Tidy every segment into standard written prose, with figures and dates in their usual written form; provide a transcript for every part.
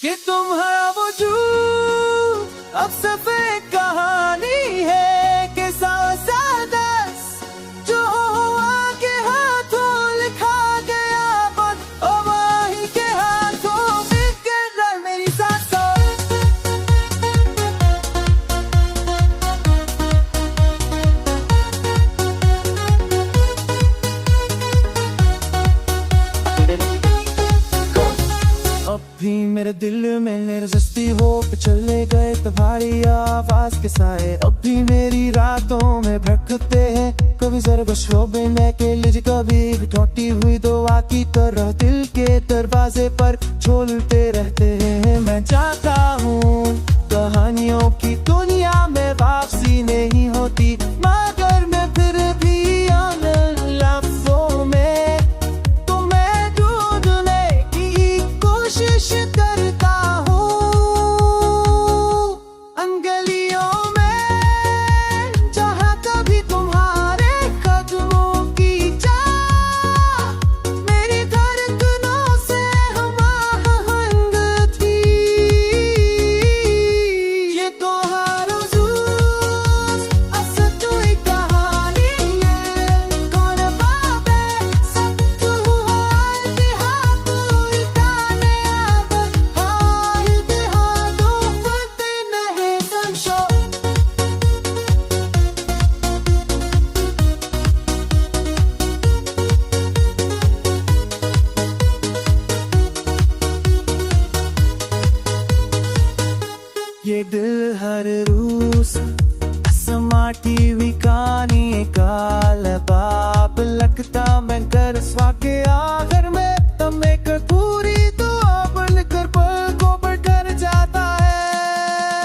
कि तुम्हारा वजूद अब सिर्फ एक कहानी है कि सादस जो हुआ के हाथों लिखा गया बद और वही के हाथों बिखर रहा मेरी सांसों। अब भी मेरे दिल में नजस्ती हो के चले गए तुम्हारी आवाज के साए। अब भी मेरी रातों में भटकते हैं कभी जरा शोभे के लिए कभी टूटी हुई दुआ की तरह दिल के दरवाजे पर झूलते रहते हैं। मैं चाहता हूँ कहानियों की दुनिया में वापसी नहीं होती मगर मैं फिर भी लफ्जों में तुम्हें ढूंढने की कोशिश करता हूँ। अंगलियों में जहाँ कभी तुम्हारे कदमों की चाह मेरी धड़कनों से हमआहंग थी। ये तो हर रोज़ असद हुई कहानी है कौन बाबे सब हुआ इतिहाद उल्टाने अब हाय इतिहादों फते नहीं समझो। ये दिल हर रूस असमाटी हुई कहानी काल बाप लगता मैं कर स्वाके आखिर में तम एक पूरी दुआ बनकर पल को बढ़कर जाता है।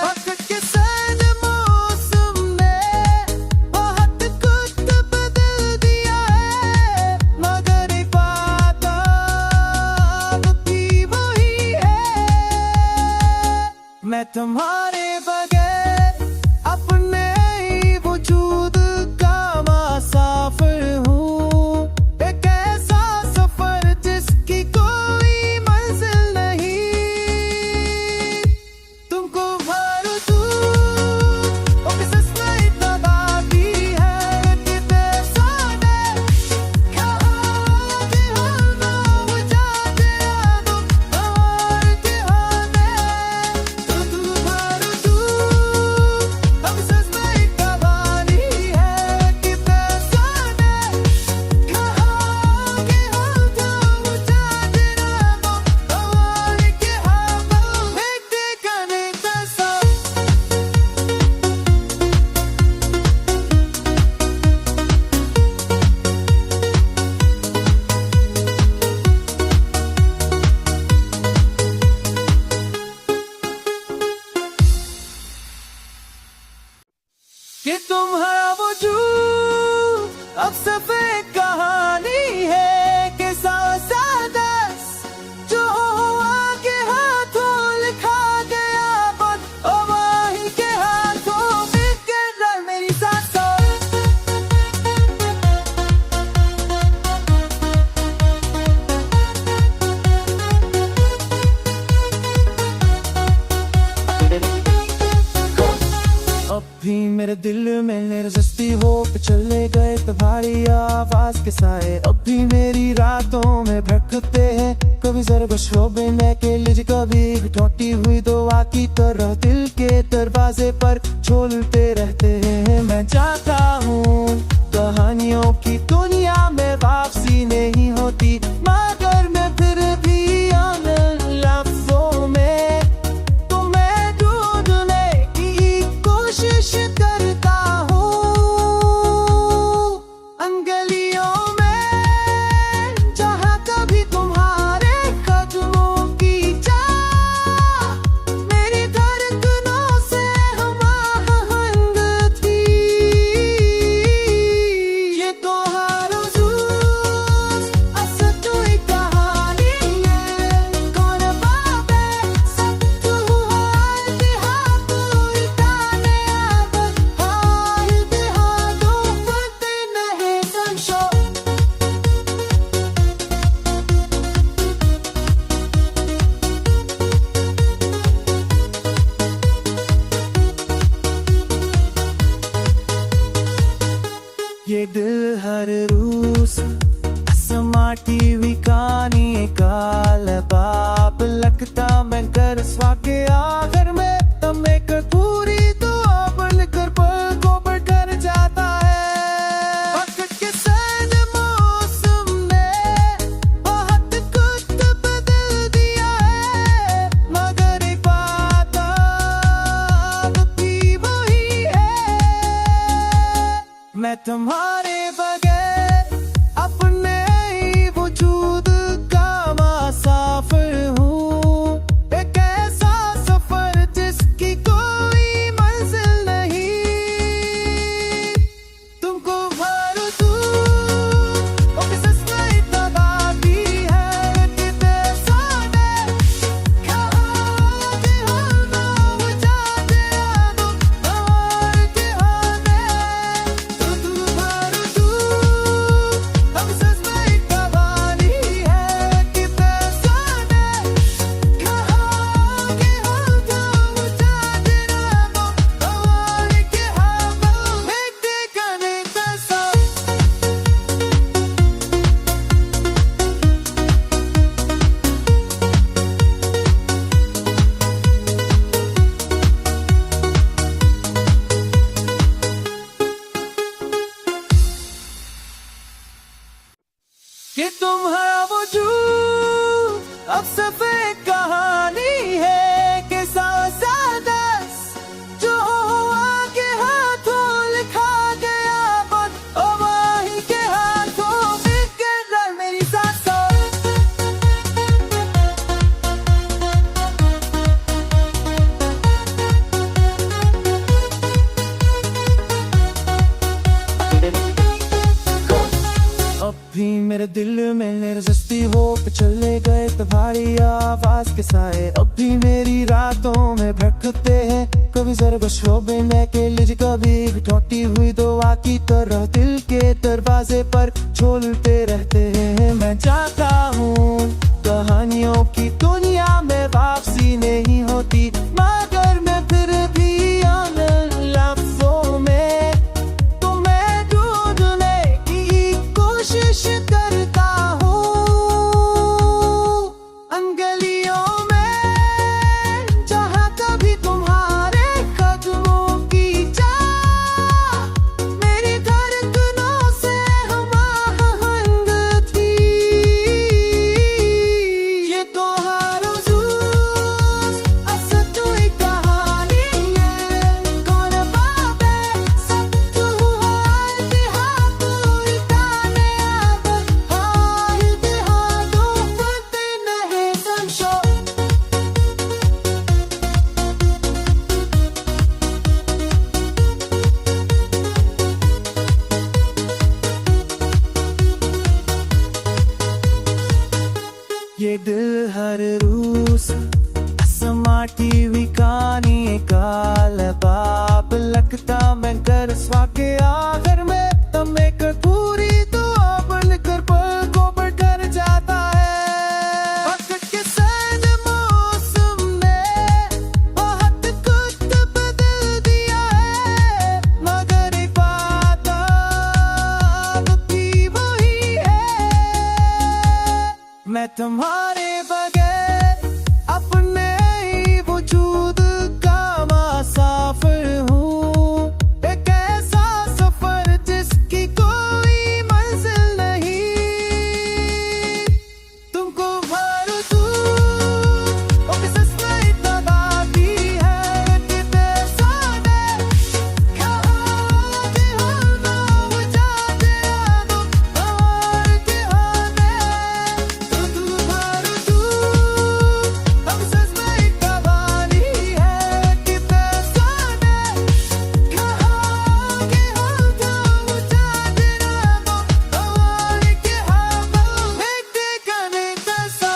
वक्त के सर्द मौसम ने बहुत कुछ बदल दिया है मगर इबादत अब भी वही है। मैं तुम्हारे बगैर अपने ही वजूद का मुसाफिर हूँ। एक ऐसा सफर जिसकी कोई मंजिल नहीं। तुमको भर दूँ और किस में इतना बाकी है कि बेसाने कहाँ के हम ना वो जाते आदो और के हमें तुम भर दूँ अब सच में एक कहानी है कि बेसाने कहाँ के हम ना वो जाते आदो और के हमें एक देखने तसा। कि तुम्हारा वजूद अब सिर्फ एक कहानी है कि सादस जो हुआ के हाथों लिखा गया बद और वही के हाथों बिखर रहा मेरी सांसों। अब भी मेरे दिल में नजस्ती हो के चले गए तुम्हारी आवाज के साए। अब भी मेरी रातों में भटकते हैं कभी जरा शोभे के लिए कभी टूटी हुई दुआ की तरह दिल के दरवाजे पर झूलते रहते हैं। मैं चाहता हूँ कहानियों की दुनिया में वापसी नहीं होती मगर मैं फिर भी लफ्जों में तुम्हें ढूंढने की कोशिश करता हूँ। अंगलियों में जहाँ कभी तुम्हारे कदमों की चाह मेरी धड़कनों से हमआहंग समाती हुई कहानी काल बाप लगता मैं कर स्वाके आखिर में तम एक पूरी दुआ बनकर पल को बढ़कर जाता है। वक्त के साथ मौसम ने बहुत कुछ बदल दिया है, मगर एक बात अब भी वही है, मैं तुम्हारे बगैर अपने ही वजूद का मुसाफिर हूँ। एक ऐसा सफर जिसकी कोई मंजिल नहीं, तुमको भर दूँ वो किस में इतना बाती है कि तेरा ने कहा कि हम वो जाते आदो और के हमें तू भर दूँ अब सच में इतना बाती है कि तेरा ने कहा कि हम वो जाते आदो और के हमें देखते करने तैसा। कि तुम है वजूद अब सिर्फ एक कहानी है कि सादस जो हुआ के हाथों लिखा गया बन ओ माही के हाथों बिखर मेरी सांसों। अब भी मेरे दिल में निर्जस्ती हो के चले गए तुम्हारी आवाज के साए, अब भी मेरी रातों में भटकते हैं कभी जरा शोबे में के लिए कभी टूटी हुई दुआ की तरह दिल के दरवाजे पर झूलते रहते हैं। मैं चाहता हूँ कहानियों की दुनिया में वापसी नहीं होती, मगर मैं फिर भी उन लफ्जों में तुम्हें ढूंढने की कोशिश करता हूँ। अंगलियों में जहाँ कभी तुम्हारे कदमों की चाह मेरी धड़कनों से हमआहंग थी। ये तो हर रोज़ असल तो एक कहानी है, कौन बाप है सब तू हाथ पूरी ताने अब हाथ हाथों फते नहीं समझो। ये दिल हर रोज समाती हुई कहानी काल बाप लगता मैं कर स्वाके आखिर में तम एक पूरी दुआ बनकर पल को बढ़कर जाता है। वक्त के साथ मौसम ने बहुत कुछ बदल दिया है, मगर एक बात अब भी वही है, मैं तुम्हारे बगैर अपने ही वजूद का मुसाफिर हूँ। एक ऐसा सफर जिसकी कोई मंजिल नहीं, तुमको भर दूँ वो किस में इतना बाती है कि तेरा ने कहा कि हम वो जाते आदो और के हमें तू भर दूँ अब सच में इतना बाती है कि तेरा ने कहा कि हम वो जाते आदो और के हमें देखते करने तैसा।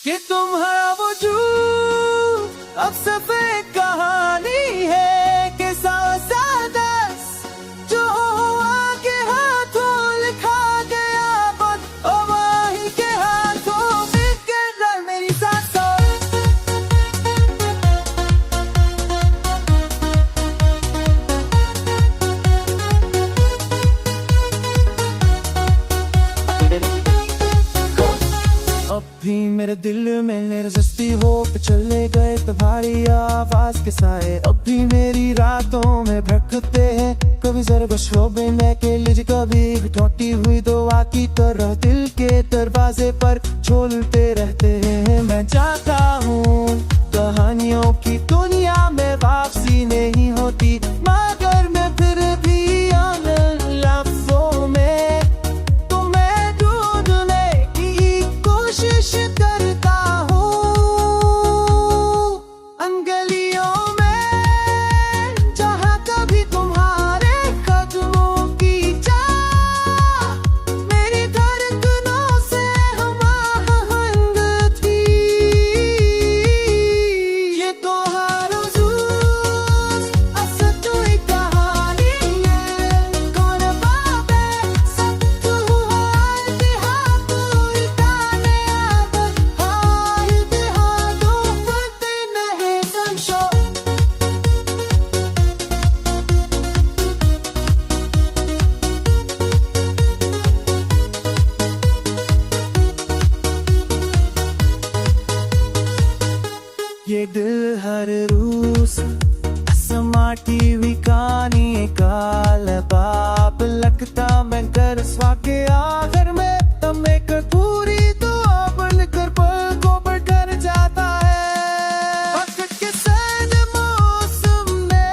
कि तुम है वजूद अब सिर्फ एक कहानी है कि सादस जो हुआ के हाथों लिखा अब भी मेरे दिल में निर्जस्ती हो के चले गए तुम्हारी आवाज के साए। अब भी मेरी रातों में भटकते हैं, कभी जरा शोबे में के लिए, कभी टूटी हुई दुआ की तरह दिल के दरवाजे पर झूलते रहते हैं। मैं चाहता हूँ कहानियों की दुनिया में वापसी नहीं होती, मगर मैं फिर भी लफ्जों में तुम्हें ढूंढने की कोशिश करता हूँ। अंगलियों में जहाँ कभी तुम्हारे कदमों की चाह मेरी धड़कनों से हमआहंग थी। ये तो हर रोज़ असद हुई कहानी है, कौन बाबे सत्य हुआ इतिहाद उल्टाने आदत हाँ इतिहादों फते नहीं संशो। ये दिल हर रूस समाटी कहानी काल बाप लगता मैं कर स्वाके आखिर में तब एक पूरी दुआ बनकर पल को बढ़कर जाता है। वक्त के सर्द मौसम ने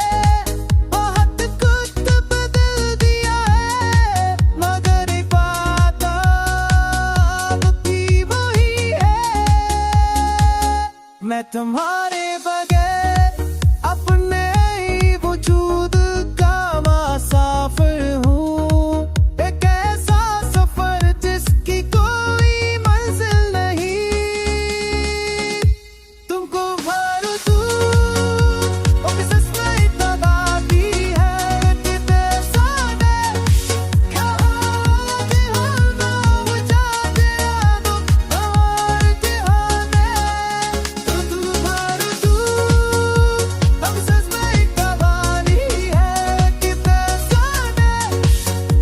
बहुत कुछ बदल दिया है, मगर एक बात अब भी वही है। मैं तुम्हारे बगैर अपने ही वजूद का मुसाफिर हूँ, एक ऐसा सफर जिसकी कोई मंजिल नहीं। तुमको भर दूँ और किस में इतना बाकी है कि बेसाने कहाँ के होना बुझाते आदो हमारे ठिकाने। तुम भर दूँ और किस में इतना बाकी है कि बेसाने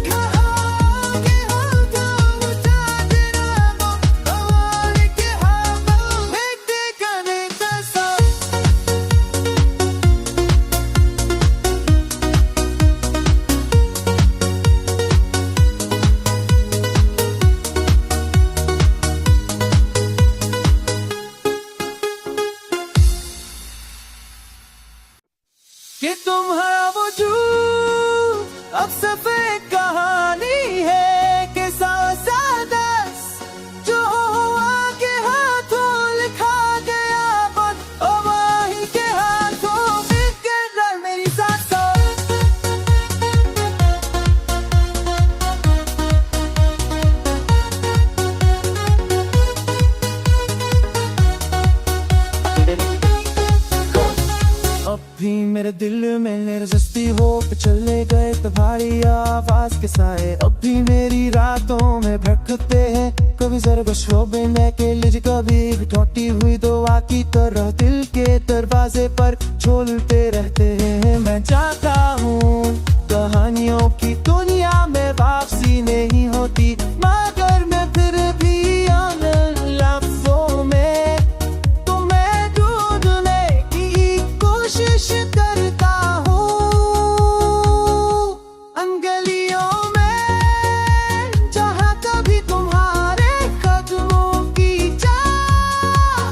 कहाँ के होना बुझाते आदो हमारे ठिकाने। एक ठिकाने जैसा कि तुम्हारा वजूद अब सिर्फ एक कहानी है कि सादस जो हुआ के हाथों लिखा गया बस अवाही के हाथों बिखर मेरी सांसों। अब भी मेरे दिल में निर्जस्ती हो के चले गए तुम्हारी आवाज के साए। अब भी मेरी रातों में भटकते हैं, कभी जरा शोबे में के लिए, कभी टूटी हुई दुआ की तरह दिल के दरवाजे पर झूलते रहते हैं। मैं चाहता हूँ कहानियों की दुनिया में वापसी नहीं होती, मगर मैं फिर भी लफ्जों में तुम्हें ढूंढने की कोशिश करता हूँ। अंगलियों में जहाँ कभी तुम्हारे कदमों की चाह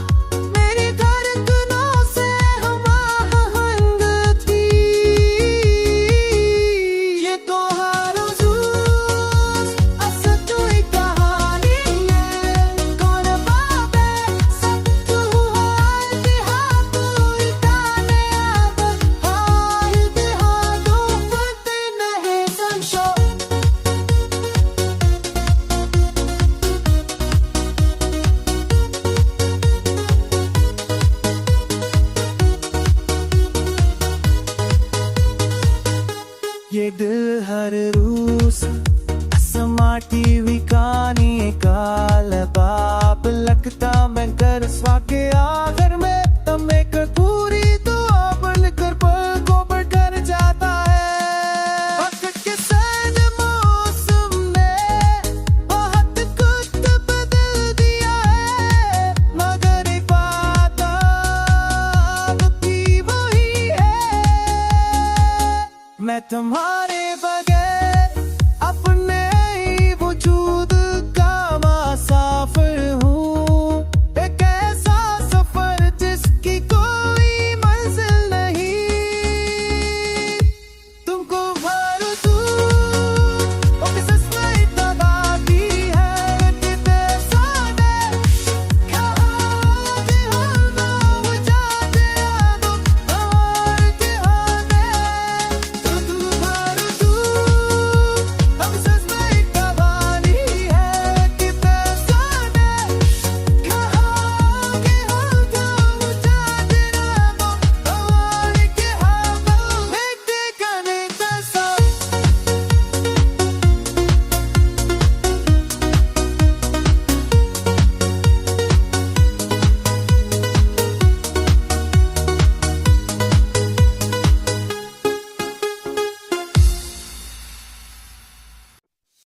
मेरी धड़कनों से हमआहंग थी। ये तो हर रोज़ असद हुई कहानी है, कौन बाबे सत्य हुआ इतिहाद उल्टाने आदत हाँ इतिहादों फते नहीं संशो। ये दिल हर रूस समाटी कहानी काल बाप लगता मैं कर स्वाके